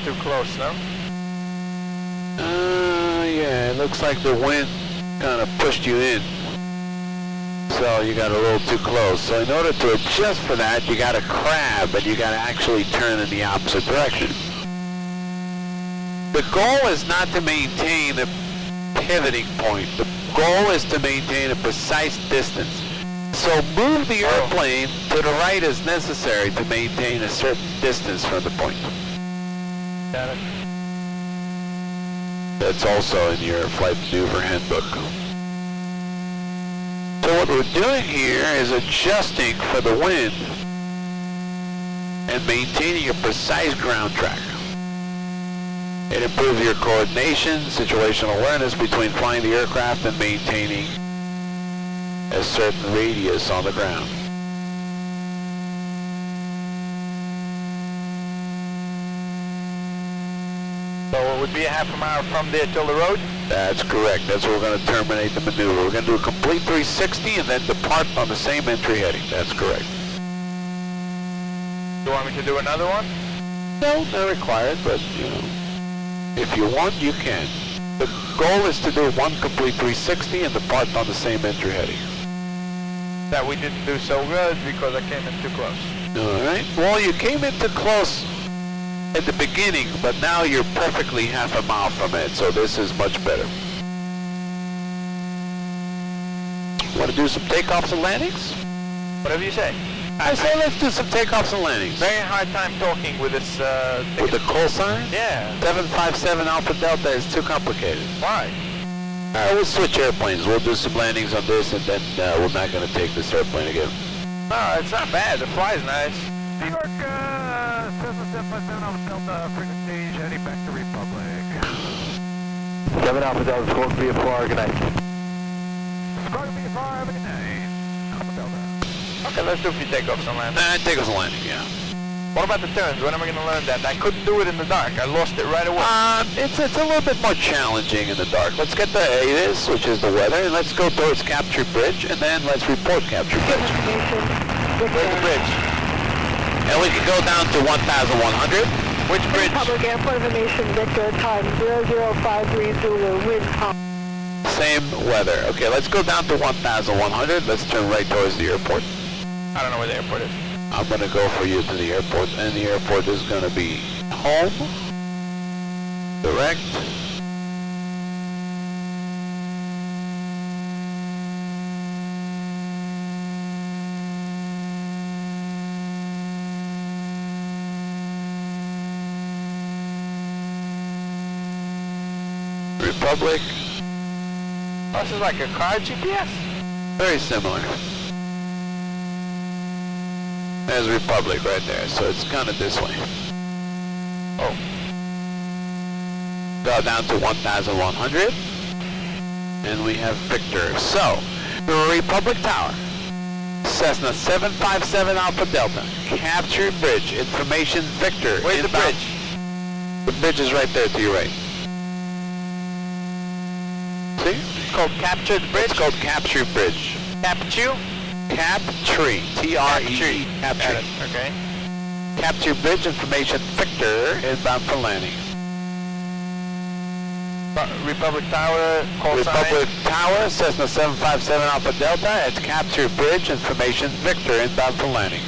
too close, no? Yeah, it looks like the wind kind of pushed you in. So you got a little too close. So in order to adjust for that, you got to crab, and you got to actually turn in the opposite direction. The goal is not to maintain a pivoting point. The goal is to maintain a precise distance. So move the airplane to the right as necessary to maintain a certain distance from the point. Got it. That's also in your flight maneuver handbook. So what we're doing here is adjusting for the wind and maintaining a precise ground track. It improves your coordination, situational awareness between flying the aircraft and maintaining a certain radius on the ground. So it would be a half a mile from there till the road? That's correct. That's where we're going to terminate the maneuver. We're going to do a complete 360 and then depart on the same entry heading. That's correct. You want me to do another one? No, not required, but you know, if you want, you can. The goal is to do one complete 360 and depart on the same entry heading. That we didn't do so good because I came in too close. All right. Well, you came in too close at the beginning, but now you're perfectly half a mile from it, so this is much better. Want to do some takeoffs and landings? Whatever you say. I say let's do some takeoffs and landings. Very hard time talking with this With the call sign? Yeah. 757 Alpha Delta is too complicated. Why? We'll switch airplanes. We'll do some landings on this, and then we're not going to take this airplane again. No, it's not bad. The fly's nice. New York, 757 Alpha Delta, frequency heading back to Republic. 7 Alpha Delta, score VFR, good night. Squawk VFR, good night. Alpha Delta. Okay, let's do a few takeoffs and landings. Takeoffs and landing, yeah. What about the turns? When am I going to learn that? I couldn't do it in the dark. I lost it right away. It's a little bit more challenging in the dark. Let's get the ATIS, which is the weather, and let's go towards Capture Bridge, and then let's report Capture Bridge. Where's the bridge? And we can go down to 1,100. Which bridge? Public Airport Information, Victor, time 0053 Zulu, wind calm. Same weather. Okay, let's go down to 1,100. Let's turn right towards the airport. I don't know where the airport is. I'm going to go for you to the airport, and the airport is going to be home, direct, Republic. Oh, this is like a car GPS? Very similar. There's Republic right there, so it's kind of this way. Oh. Go down to 1,100, and we have Victor. So, the Republic Tower, Cessna 757 Alpha Delta, Capture Bridge, information Victor. Where's the bridge? The bridge is right there to your right. See? It's called Capture the Bridge? It's called Capture Bridge. Capture? Capture, T-R-E, Capture. Okay. Capture Bridge, information Victor, inbound for landing. Republic Tower, call Republic sign. Tower, Cessna 757 Alpha Delta, at Capture Bridge, information Victor, inbound for landing.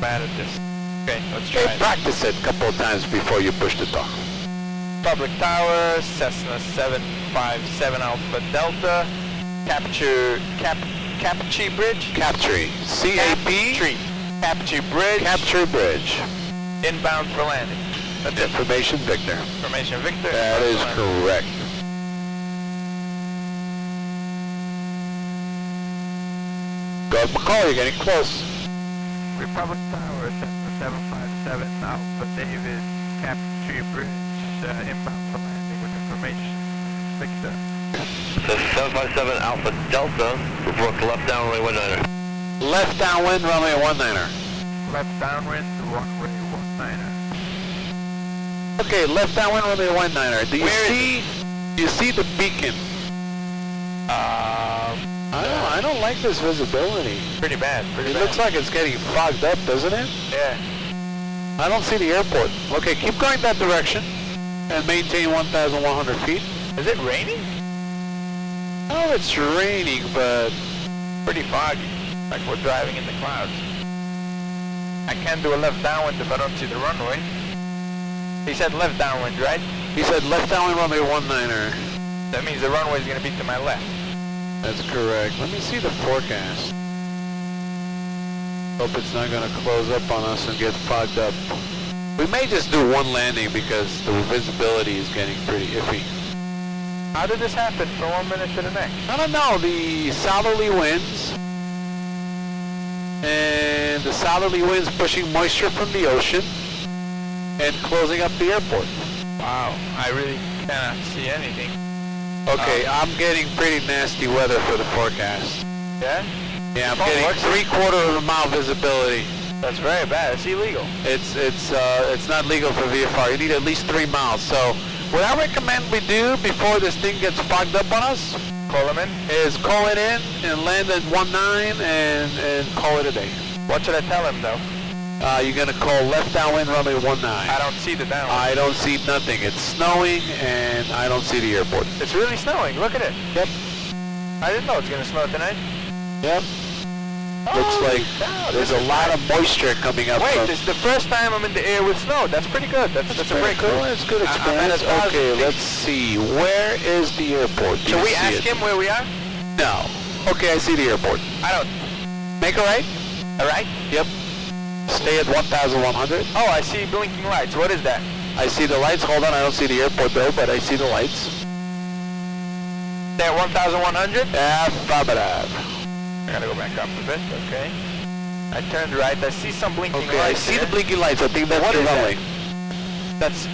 Bad at this. Okay, let's try Okay, it. practice it a couple of times before you push the talk. Republic Tower, Cessna 757 Alpha Delta, Capture Bridge? Capture, C-A-P, Capture Bridge. Capture Bridge. Inbound for landing. That's it. Information Victor. Information Victor. That is correct. Go ahead, McCall, you're getting close. Republic Tower, Cessna 757 Alpha David, Capture Bridge, inbound for landing with information. Victor. Cessna 757 Alpha Delta, report to left downwind 19er. Left downwind, runway 19er. Left downwind, runway 19er. Okay, left downwind, runway 19er. Do you see the beacon? I don't like this visibility. Pretty bad. It looks like it's getting fogged up, doesn't it? Yeah. I don't see the airport. Okay, keep going that direction and maintain 1,100 feet. Is it raining? Oh, it's raining, but Pretty foggy, like we're driving in the clouds. I can't do a left downwind if I don't see the runway. He said left downwind, right? he said left downwind runway 19er. That means the runway is going to be to my left. That's correct. Let me see the forecast. Hope it's not going to close up on us and get fogged up. We may just do one landing because the visibility is getting pretty iffy. How did this happen from 1 minute to the next? I don't know, the southerly winds, and the southerly winds pushing moisture from the ocean and closing up the airport. Wow, I really cannot see anything. Okay, I'm getting pretty nasty weather for the forecast. Yeah? Yeah, I'm Oh, getting what's- 3/4 of a mile visibility. That's very bad. It's illegal. It's not legal for VFR. You need at least 3 miles. So what I recommend we do before this thing gets fogged up on us Call him in. is call it in and land at 19 and call it a day. What should I tell him though? You're gonna call left downwind runway 19. I don't see the downwind. I don't see nothing. It's snowing and I don't see the airport. It's really snowing. Look at it. Yep. I didn't know it was going to snow tonight. Yep. Looks Holy like cow, there's this a is lot nice. of moisture coming up. Wait, from this is the first time I'm in the air with snow. That's pretty good. That's a break. cool. It's good I'm at experience. a thousand Okay, feet. let's see. Where is the airport? Do Shall you we see ask it? him where we are? No. Okay, I see the airport. I don't. Make a right. All right. Yep. Stay at 1,100. Oh, I see blinking lights. What is that? I see the lights. Hold on, I don't see the airport though, but I see the lights. Stay at 1,100? Affirmative. I gotta go back up a bit. Okay. I turned right. I see some blinking Okay, I lights. see there. the blinking lights. I think that's What the is that? runway.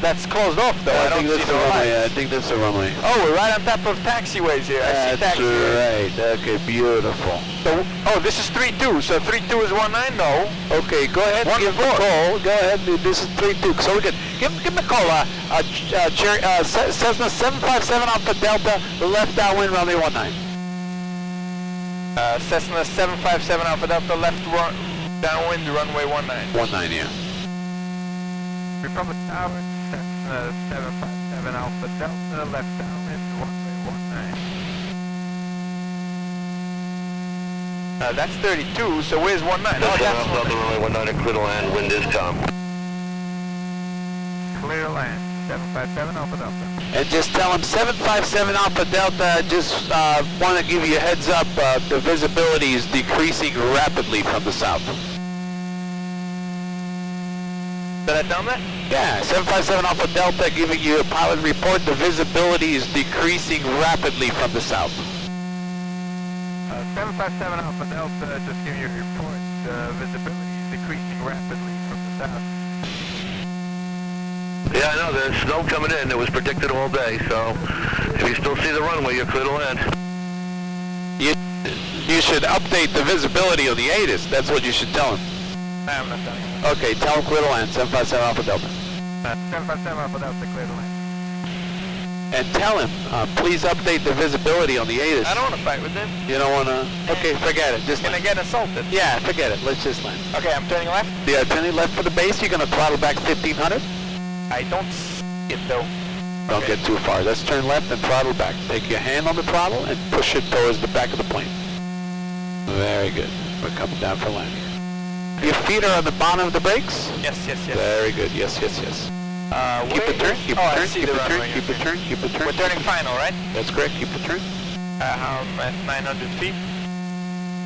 That's closed off though. I I don't think see that's the no runway. lights. I think that's the runway. Oh, we're right on top of taxiways here. I see That's taxiways. right. Okay, beautiful. So, oh, this is 3-2. So 3-2 is 1-9? No. Okay, go ahead and give the 1-4. call. Go ahead. This is 3-2. So we can give him a call. Cessna 757 Alpha Delta, the left downwind runway 19. Cessna 757 Alpha Delta, left downwind, runway 19. 19, yeah. Republic Tower, Cessna 757 Alpha Delta, left downwind, runway 19. That's 32, so where's 19? Oh, That's that's Alpha Delta, runway 19, clear to land, wind is calm. Clear land, 757 Alpha Delta. And just tell him 757 Alpha Delta, just want to give you a heads up, the visibility is decreasing rapidly from the south. Did I tell him that? Yeah, 757 Alpha Delta giving you a pilot report, the visibility is decreasing rapidly from the south. 757 Alpha Delta, just give you a report. Visibility is decreasing rapidly from the south. Yeah, I know, there's snow coming in. It was predicted all day, so if you still see the runway, you're clear to land. You should update the visibility on the ATIS, that's what you should tell him. I'm not telling him. Okay, tell him clear to land, 757 Alpha Delta. 757 Alpha Delta, clear to land. And tell him, please update the visibility on the ATIS. I don't want to fight with him. You don't want to? Okay, forget it, just Gonna land. get assaulted. Yeah, forget it, let's just land. Okay, I'm turning left. Yeah, turning left for the base, you're going to throttle back 1500. I don't see it though. Don't Okay. get too far. Let's turn left and throttle back. Take your hand on the throttle and push it towards the back of the plane. Very good. We're coming down for landing. Your feet are on the bottom of the brakes? Yes, yes, yes. Very good. Yes, yes, yes. Keep where the turn, is- keep oh, the I turn, see keep the the turn, runway, keep the okay. turn, keep the turn. We're turning final, right? That's correct. Keep the turn. I'm at 900 feet.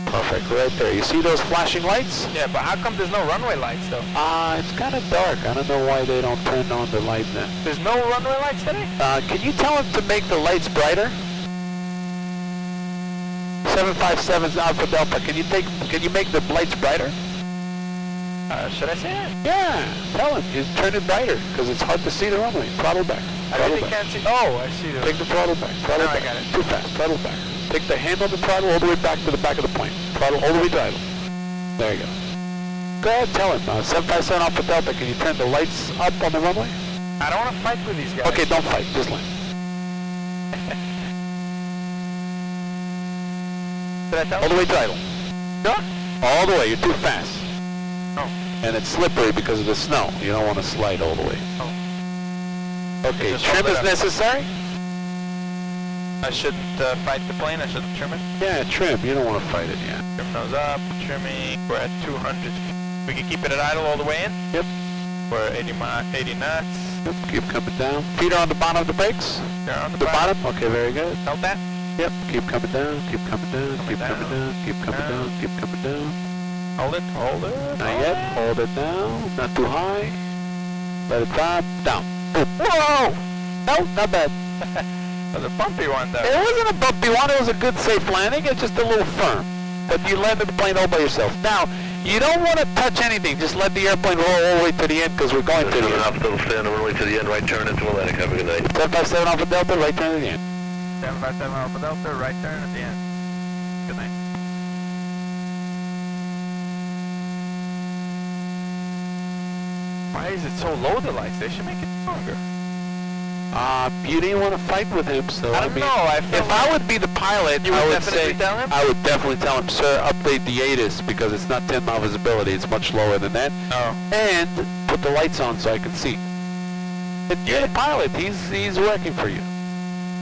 Perfect. Right there. You see those flashing lights? Yeah, but how come there's no runway lights though? It's kind of dark. I don't know why they don't turn on the light then. There's no runway lights today? Can you tell him to make the lights brighter? 757's Alpha Delta. Can you make the lights brighter? Should I say that? Yeah, tell him. You turn it brighter because it's hard to see the runway. Throttle back. I Throttle really back. can't see. Oh, I see the. Take the throttle back. Throttle Now I back. got it. Too fast. Throttle back. Take the hand on the throttle all the way back to the back of the plane. Throttle all the way to idle. There you go. Go ahead, tell him. 757 Alpha Delta, can you turn the lights up on the runway? I don't want to fight with these guys. Okay, don't fight. Just land. Did I tell All the way to idle. Sure? All the way. You're too fast. Oh. And it's slippery because of the snow. You don't want to slide all the way. Okay, Just trim hold it is up. necessary? I shouldn't fight the plane, I shouldn't trim it. Yeah, trim. You don't want to fight it, yeah. Trim nose up, trimming, we're at 200. We can keep it at idle all the way in. Yep. We're 80 knots. Yep, keep coming down. Feet are on the bottom of the brakes? They're on the The bottom. bottom? Okay, very good. Felt that? Yep, keep coming down, keep coming down, keep coming down, keep coming down, keep coming down. Hold it, hold it. Not yet, hold it down, not too high. Let it drop, down. Boom. Whoa! No, not bad. That was a bumpy one though. It wasn't a bumpy one, it was a good safe landing, it's just a little firm. But you landed the plane all by yourself. Now, you don't want to touch anything, just let the airplane roll all the way to the end because we're going to the 7 end. Alpha Delta, stay on the runway to the end, right turn into Atlantic. Have a good night. 757 Alpha Delta, right turn to the end. 757 Alpha Delta, right turn at the end. Good night. Why is it so low, the lights? They should make it stronger. You didn't want to fight with him, so I don't know, I feel if I would be the pilot, You I would would definitely say, tell him? I would definitely tell him, sir, update the ATIS because it's not 10-mile visibility, it's much lower than that. Oh. And put the lights on so I can see. You're the pilot, he's working for you.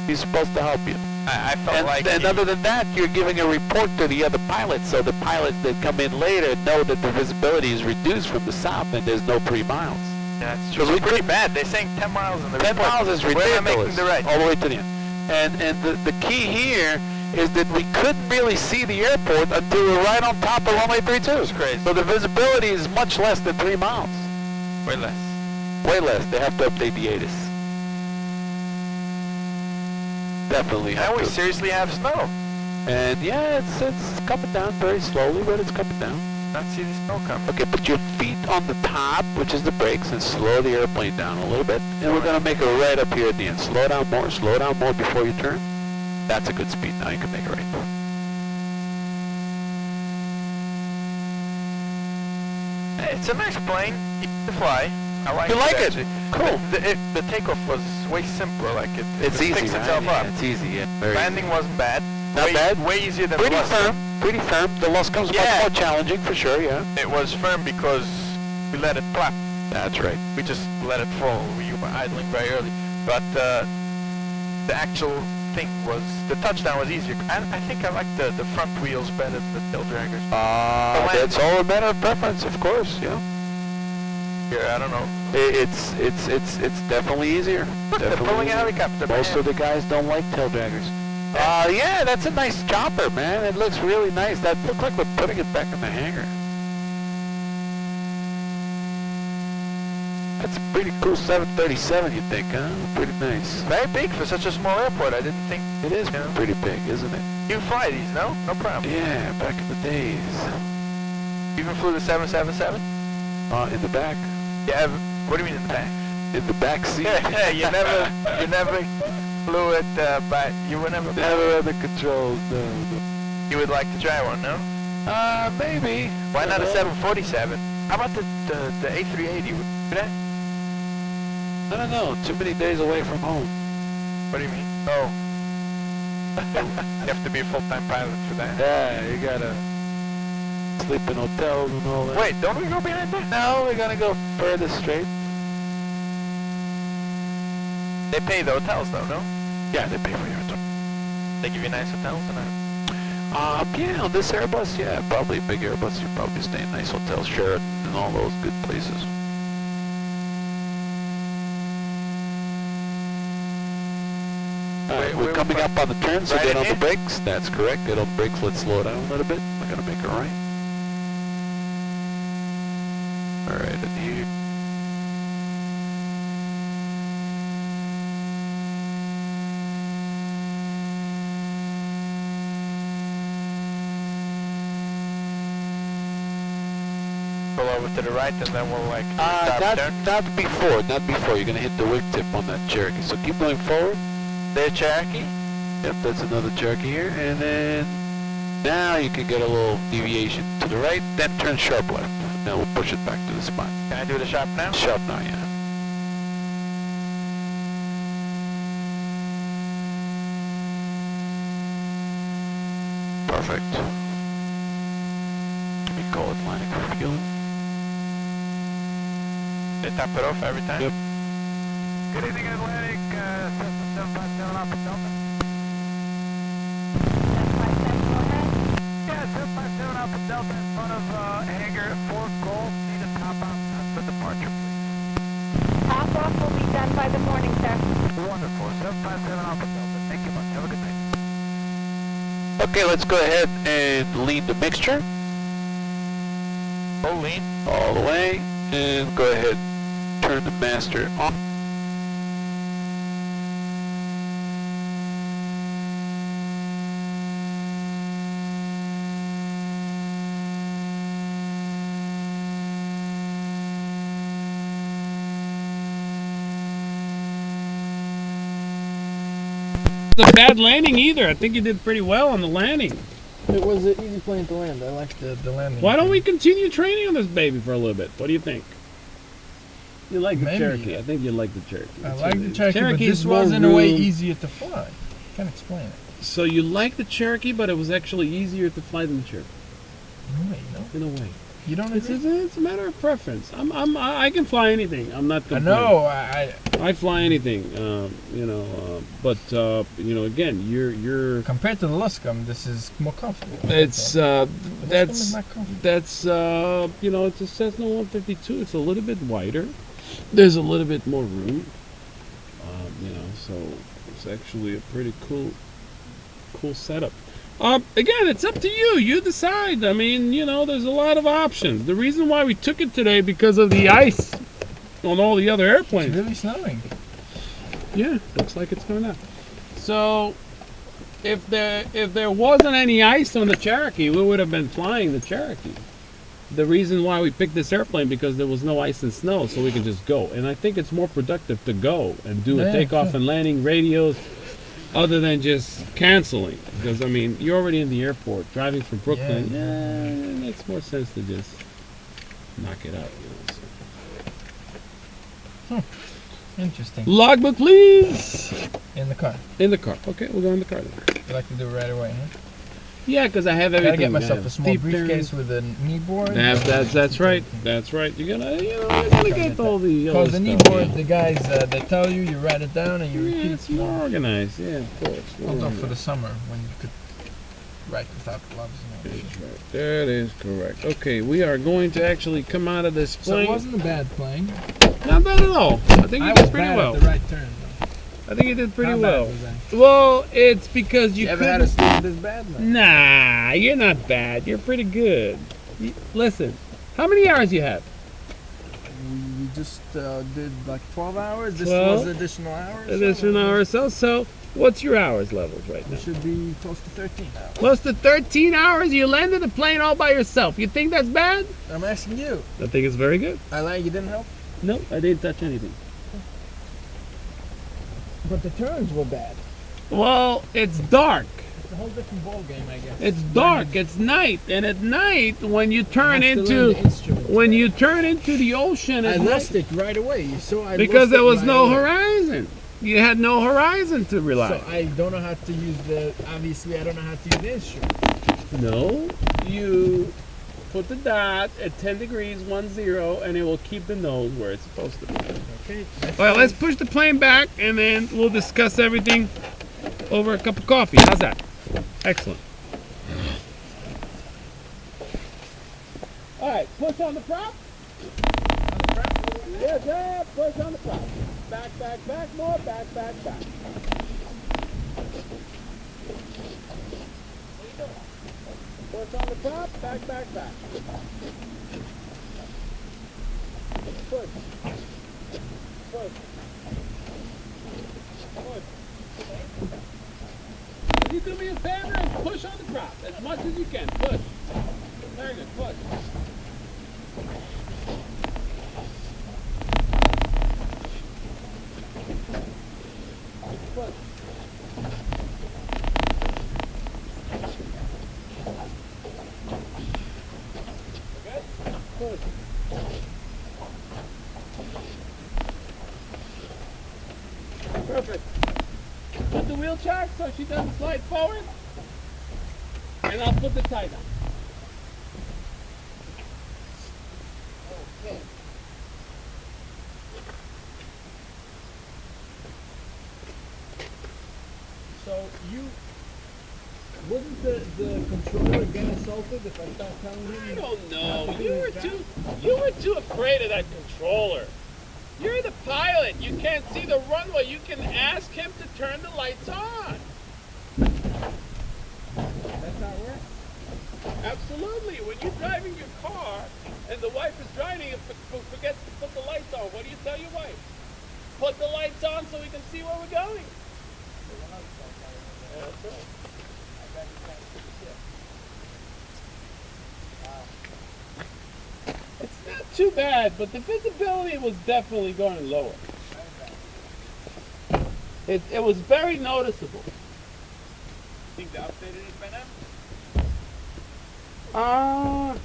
He's supposed to help you. I felt And, like and other than that, you're giving a report to the other pilots, so the pilots that come in later know that the visibility is reduced from the south and there's no 3 miles. yeah, it's true. Because we It's pretty could- bad. They're saying 10 miles in the 10 report. miles is We're ridiculous. not making the right. All the way to the end. And the key here is that we couldn't really see the airport until we were right on top of runway 32. It's crazy. So the visibility is much less than 3 miles. Way less. Way less. They have to update the ATIS. Definitely have Now we to. seriously have snow. And yeah, it's coming down very slowly, but it's coming down. Not see the snow coming. Okay, put your feet on the top, which is the brakes, and slow the airplane down a little bit. And we're going to make a right up here at the end. Slow down more before you turn. That's a good speed. Now you can make a right. It's a nice plane. Easy to fly. I like You it. like it? Actually. Cool. The takeoff was way simpler. Like it It's just easy, picks right? itself Yeah, up. it's easy, yeah. Very Landing easy. wasn't bad. Not way, bad. Way easier than Pretty the last firm. one. Pretty firm. The loss comes much Yeah. more challenging, for sure, yeah. It was firm because we let it flap. That's right. We just let it fall. We were idling very early. But the actual thing was, the touchdown was easier. I think I like the front wheels better than the tail draggers. That's all a matter of preference, of course, yeah. Here, I don't know. It's definitely easier. Look, they're Definitely pulling a easier. helicopter. Most man. of the guys don't like tail draggers. Yeah, that's a nice chopper, man. It looks really nice. That looks like we're putting it back in the hangar. That's a pretty cool 737, you think, huh? Pretty nice. Very big for such a small airport. I didn't think. It is Yeah. pretty big, isn't it? You fly these, no? No problem. Yeah, back in the days. You even flew the 777? In the back. Yeah. What do you mean in the back? In the back seat. you never flew it you were never. Never under controls, no. You would like to try one, no? Maybe. Why not a 747? How about the A380? Would you do that? I don't know. Too many days away from home. What do you mean? Oh. You have to be a full-time pilot for that. Yeah, you gotta sleep in hotels and all that. Wait, don't we go behind there? No, we're gonna go further straight. They pay the hotels though, no? Yeah, they pay for your hotel. They give you nice hotels and Yeah, on this Airbus, yeah, probably a big Airbus. You probably stay in nice hotels, Sheraton, and all those good places. Alright, we're coming up on the turn, so right get in on the here? brakes. That's correct. Get on the brakes. Let's slow down a little bit. We're gonna make a right. Alright, in here. pull over to the right and then we'll like stop turn. Not before. You're gonna hit the wingtip on that Cherokee. So keep going forward. There, Cherokee? Yep, that's another Cherokee here. And then now you can get a little deviation to the right, then turn sharp left. Now we'll push it back to the spot. Can I do the sharp now? Sharp now, yeah. Perfect. We call it line of refueling. They tap it off every time? Yep. Good evening, Atlantic. 757 Alpha Delta. 757 Alpha Delta in front of hangar 4 Golf. Need a top out time for departure, please. Top off will be done by the morning, sir. Wonderful. 757 Alpha Delta. Thank you much. Have a good night. Okay, let's go ahead and lead the mixture Full lean. all the way, and go ahead, turn the master on. It's a bad landing either. I think you did pretty well on the landing. It was an easy plane to land. I liked the landing. Why don't we continue training on this baby for a little bit? What do you think? You like the Maybe. Cherokee. I think you like the Cherokee. I like the Cherokee, but Cherokee's this was more in a way room. easier to fly. Can't explain it. So you like the Cherokee, but it was actually easier to fly than the Cherokee. In a way, no? In a way. You don't It's, agree? it's a matter of preference. I can fly anything. I'm not I complaining. know. I fly anything. But again, you're. Compared to the Luscombe, this is more comfortable. It's The Luscombe that's is not comfortable. That's it's a Cessna 152. It's a little bit wider. There's a little bit more room. So it's actually a pretty cool setup. Again, it's up to you. You decide. I mean, there's a lot of options. The reason why we took it today because of the ice on all the other It's airplanes. really snowing. Yeah, looks like it's going up. So, if there wasn't any ice on the Cherokee, we would have been flying the Cherokee. The reason why we picked this airplane because there was no ice and snow, so we could just go. And I think it's more productive to go and do a Yeah, takeoff sure. and landing radios, other than just canceling. Because I mean, you're already in the airport, driving from Brooklyn. Yeah, it makes more sense to just knock it out. Interesting. Logbook, please. In the car. In the car. Okay, we'll go in the car then. You like to do it right away, huh? Yeah, because I have Gotta everything. get I myself have a small steep briefcase turns. with a knee board. That's right. That's right. You're gonna get all the other Because the knee stuff, board, yeah. the guys, they tell you, you write it down and you Yeah, repeat. it's more organized. Yeah, of course. more Hold on for the organized. summer when you could write without gloves and all that shit. That's right. That is correct. Okay, we are going to actually come out of this So plane. it wasn't a bad plane. Not bad at all. I think you I did was pretty bad well. at the right turn, though. I think you did pretty How well. bad was I? Well, it's because you ever had a couldn't. student this bad, man? Nah, you're not bad. You're pretty good. Listen, how many hours you have? We just did like 12 hours. This 12? was additional hours. Additional hour or so. So, what's your hours levels right now? It should be close to 13 hours. Close to 13 hours, you landed the plane all by yourself. You think that's bad? I'm asking you. I think it's very good. I like you didn't help, No, I didn't touch anything. but the turns were bad. Well, it's dark. It's a whole different ball game, I guess. It's dark. It's night, and at night, when you You turn have to learn into the instruments. when you turn into the ocean, I at lost night, it right away. You saw I because lost there it was right no away. horizon. You had no horizon to rely. So I don't know how to use the. Obviously, I don't know how to use the instrument. No, you put the dot at 10 degrees, 10, and it will keep the nose where it's supposed to be. Okay. All right, let's push the plane back, and then we'll discuss everything over a cup of coffee. How's that? Excellent. All right, push on the prop. Yes, yeah, push on the prop. Back, more, back. Push on the prop, back. Push. Can you do me a favor and push on the prop as much as you can? Push. Very good, push. Push. Okay? Push. Perfect. Put the wheel chuck so she doesn't slide forward. And I'll put the tie down. Okay. Wasn't the controller get assaulted if I start telling him? I don't know. You were too afraid of that controller. You're the pilot. You can't see the runway. You can ask him to turn the lights on. That's not right. Absolutely. When you're driving your car and the wife is driving and forgets to put the lights on, what do you tell your wife? Put the lights on so we can see where we're going. Yeah, that's right. It's not too bad, but the visibility was definitely going lower. It was very noticeable. Think they updated it by now?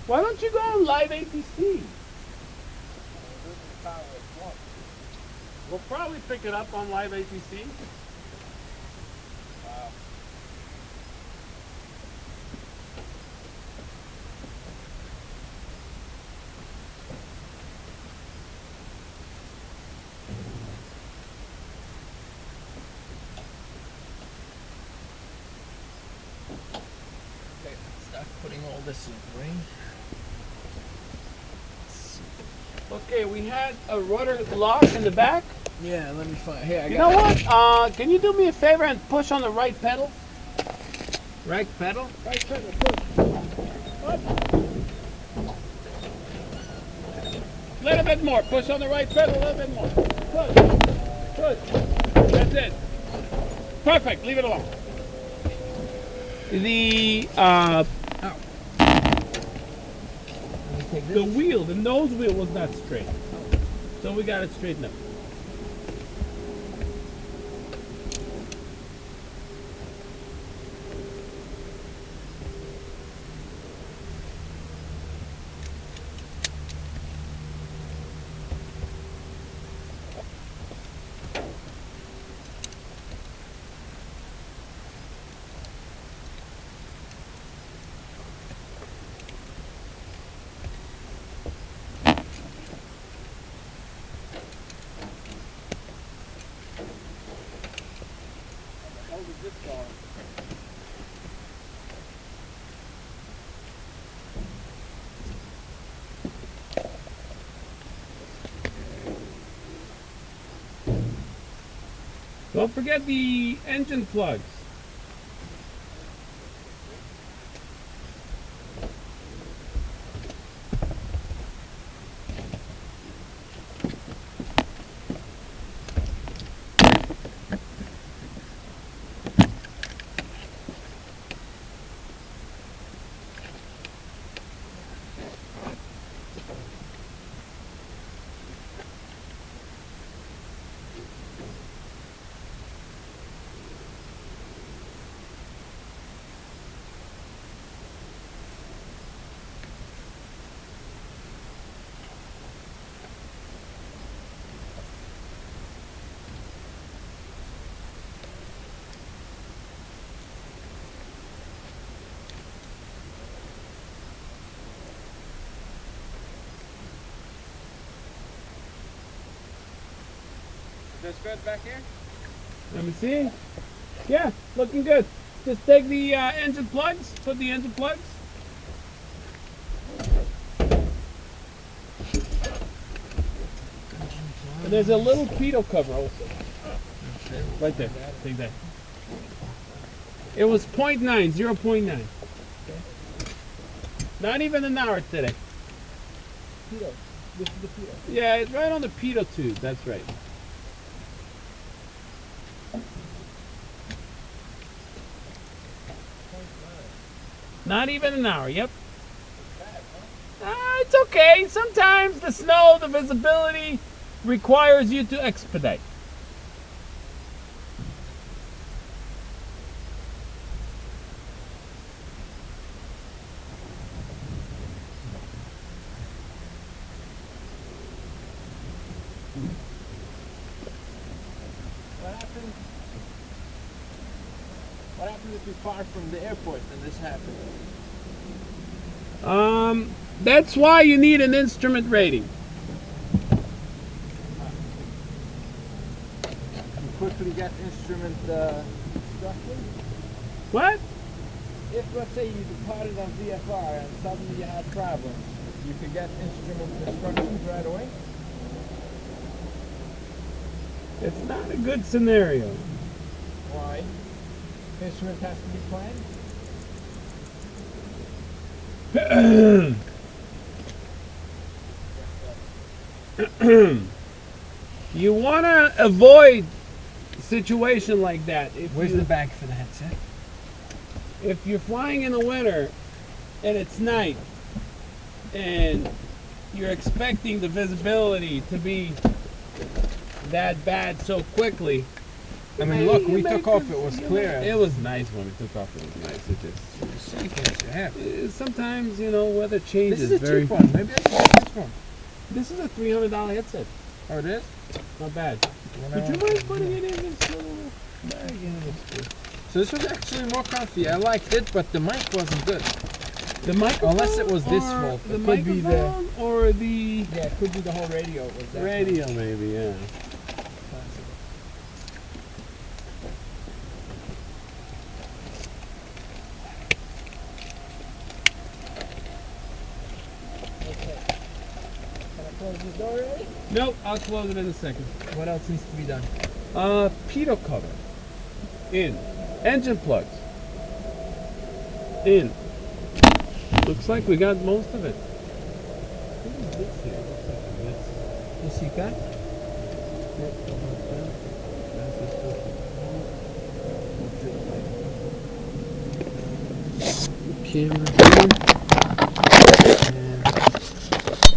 Why don't you go on live APC? We'll probably pick it up on live APC. Okay, start putting all this in green. Okay, we had a rudder lock in the back. Yeah, let me find. Here, I You got know what? Can you do me a favor and push on the right pedal? right pedal. Right pedal, push. Up. A little bit more. Push on the right pedal a little bit more. Push. Push. That's it. Perfect. Leave it alone. The wheel, the nose wheel was not straight. So we got it straightened up. Don't forget the engine plugs. That's good back here? Let me see. Yeah, looking good. Just take the engine plugs, put the engine plugs. And there's a little pitot cover also. Right there. Take that. It was 0.9, 0.9. Not even an hour today. Pitot. This is the pitot. Yeah, it's right on the pitot tube. That's right. Not even an hour, yep. It's okay. Sometimes the snow, the visibility requires you to expedite. What happens if you're far from the airport and this happens? That's why you need an instrument rating. You quickly get instrument instructions. What? If, let's say, you departed on VFR and suddenly you had problems, you could get instrument instructions right away? It's not a good scenario. Why? Instrument has to be planned? You want to avoid a situation like that. Where's the bag for the headset? If you're flying in the winter and it's night and you're expecting the visibility to be that bad so quickly. I mean, look, we took off, it was clear. It was nice when we took off, it was nice. It just, sometimes, you know, weather changes. This is a cheap one. Maybe I should get this one. This is a $300 headset. Oh, it is? Not bad. Would you mind putting it in this little bag? Yeah, that's good. So this was actually more comfy. I liked it, but the mic wasn't good. The microphone? Unless it was this fault. The It could be the... microphone or the Yeah, it could be the whole radio. Was that radio, maybe, yeah. Close the door already? Nope, I'll close it in a second. What else needs to be done? Pitot cover. In. Engine plugs. In. Looks like we got most of it. What is this here? Looks like a mess. This you got? Camera here.